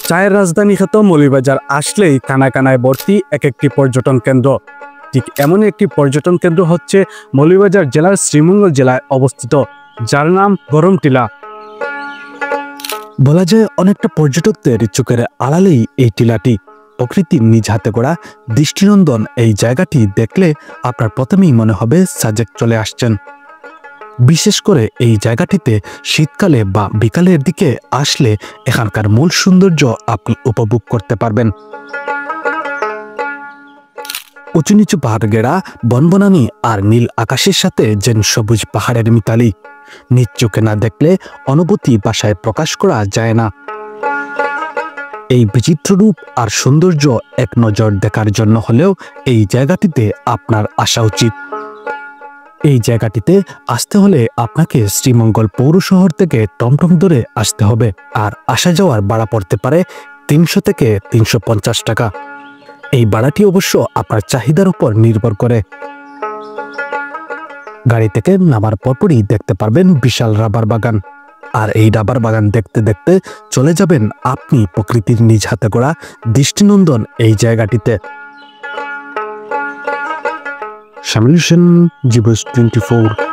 চায়ের রাজধানী খ্যাত মৌলভীবাজার আসলেই কানায় কানায় ভর্তি এক একটি পর্যটন কেন্দ্র। ঠিক এমন একটি পর্যটন কেন্দ্র হচ্ছে মৌলভীবাজার জেলার শ্রীমঙ্গল জেলায় অবস্থিত, যার নাম গরমটিলা। বলা যায় অনেকটা পর্যটকদের চোখের আড়ালেই এই টিলাটি। প্রকৃতির নিজ হাতে গড়া দৃষ্টিনন্দন এই জায়গাটি দেখলে আপনার প্রথমেই মনে হবে সাজেক চলে আসছেন। বিশেষ করে এই জায়গাটিতে শীতকালে বা বিকালের দিকে আসলে এখানকার মূল সৌন্দর্য আপনি উপভোগ করতে পারবেন। উঁচু নিচু পাহাড় গেরা বনবনানী আর নীল আকাশের সাথে যেন সবুজ পাহাড়ের মিতালি, নিজ চোখে না দেখলে অনুভূতি ভাষায় প্রকাশ করা যায় না। এই বিচিত্র রূপ আর সৌন্দর্য এক নজর দেখার জন্য হলেও এই জায়গাটিতে আপনার আসা উচিত। এই জায়গাটিতে আসতে হলে আপনাকে শ্রীমঙ্গল পৌর শহর থেকে টমটম ধরে আসতে হবে, আর আসা যাওয়ার ভাড়া পড়তে পারে 300 থেকে 350 টাকা। এই ভাড়াটি অবশ্য আপনার চাহিদার উপর নির্ভর করে। গাড়ি থেকে নামার পরপরই দেখতে পারবেন বিশাল রাবার বাগান, আর এই রাবার বাগান দেখতে দেখতে চলে যাবেন আপনি প্রকৃতির নিজ হাতে গড়া দৃষ্টিনন্দন এই জায়গাটিতে। শামিল হোসেন, জি24।